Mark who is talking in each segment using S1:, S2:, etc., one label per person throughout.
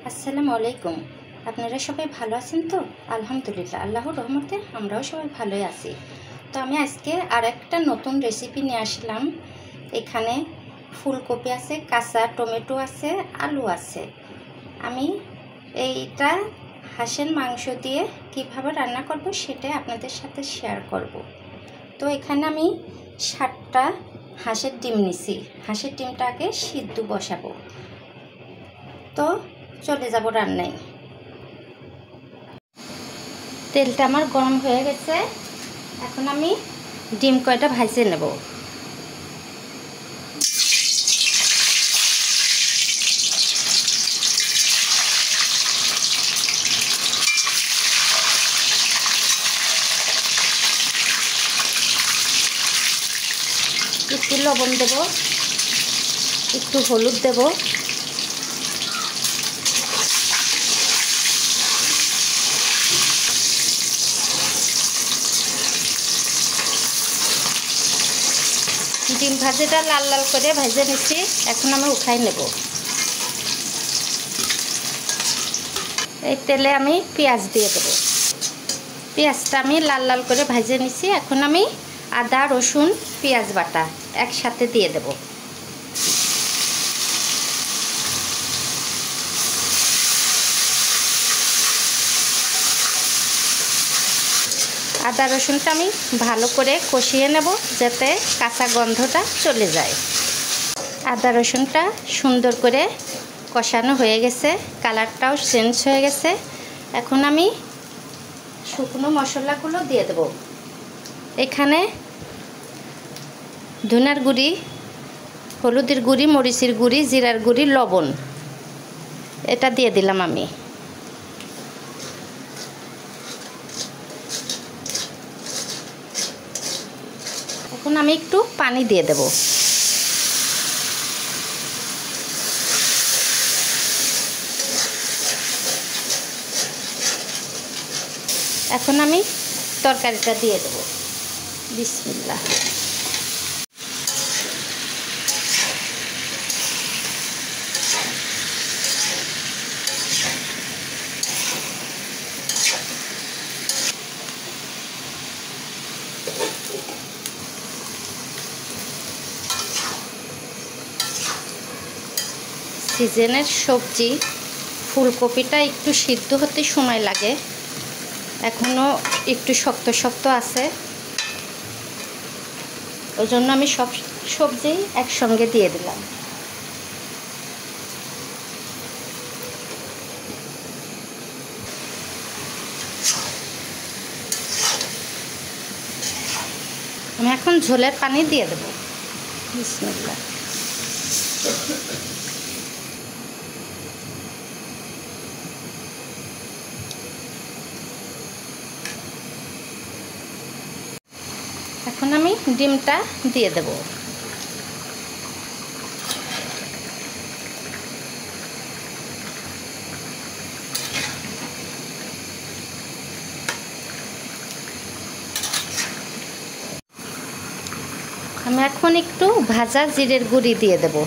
S1: আসসালামু আলাইকুম। আপনারা সবাই ভালো আছেন তো? আলহামদুলিল্লাহ, আল্লাহর রহমতে আমরাও সবাই ভালোই আছি। তো আমি আজকে আর একটা নতুন রেসিপি নিয়ে আসলাম। এখানে ফুলকপি আছে, কাঁচা টমেটো আছে, আলু আছে। আমি এইটা হাঁসের মাংস দিয়ে কিভাবে রান্না করব সেটাই আপনাদের সাথে শেয়ার করব। তো এখানে আমি 7টা হাঁসের ডিম নিছি। হাঁসের ডিমটাকে সিদ্ধ বসাবো। তো চলে যাব রান্নায়। তেলটা আমার গরম হয়ে গেছে। এখন আমি ডিম কয়টা ভাজে নেব। একটু লবণ দেব, একটু হলুদ দেব, ডিম ভাজিটা লাল লাল করে ভেজে নিচ্ছি। এখন আমি উঠাই নেব। এই তেলে আমি পেঁয়াজ দিয়ে দেব। পেঁয়াজটা আমি লাল লাল করে ভেজে নিচ্ছি। এখন আমি আদা রসুন পেঁয়াজ বাটা একসাথে দিয়ে দেব। আদা রসুনটা আমি ভালো করে কষিয়ে নেব যাতে কাঁচা গন্ধটা চলে যায়। আদা রসুনটা সুন্দর করে কষানো হয়ে গেছে, কালারটাও চেঞ্জ হয়ে গেছে। এখন আমি শুকনো মশলাগুলো দিয়ে দেব। এখানে ধনিয়ার গুঁড়ি, হলুদের গুঁড়ি, মরিচের গুঁড়ি, জিরার গুঁড়ি, লবণ এটা দিয়ে দিলাম আমি। এখন আমি একটু পানি দিয়ে দেব। এখন আমি তরকারিটা দিয়ে দেব। বিসমিল্লাহ। সিজনের সবজি ফুলকপিটা একটু সিদ্ধ হতে সময় লাগে, এখনও একটু শক্ত শক্ত আছে। ওই জন্য আমি সব সবজি একসঙ্গে দিয়ে দিলাম। আমি এখন ঝোলের পানি দিয়ে দেব। বিসমিল্লাহ। এখন আমি ডিমটা দিয়ে দেব। আমি এখন একটু ভাজা জিরের গুঁড়ি দিয়ে দেব।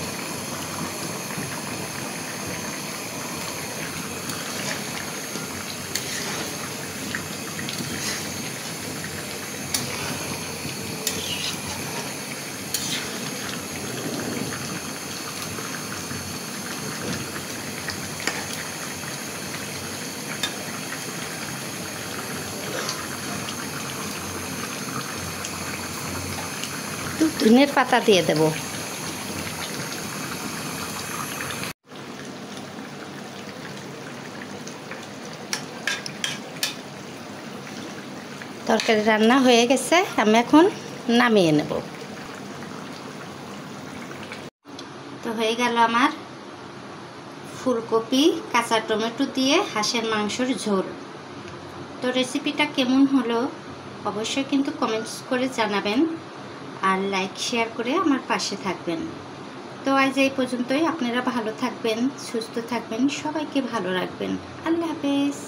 S1: ধনিয়ার পাতা দিয়ে দেব। তরকারি রান্না হয়ে গেছে, আমি এখন নামিয়ে নেব। তো হয়ে গেল আমার ফুলকপি কাঁচা টমেটো দিয়ে হাঁসের মাংসের ঝোল। তো রেসিপিটা কেমন হলো অবশ্যই কিন্তু কমেন্টস করে জানাবেন, আর লাইক শেয়ার করে আমার পাশে থাকবেন। তো আজ এই পর্যন্তই। আপনারা ভালো থাকবেন, সুস্থ থাকবেন, সবাইকে ভালো রাখবেন। আল্লাহ হাফেজ।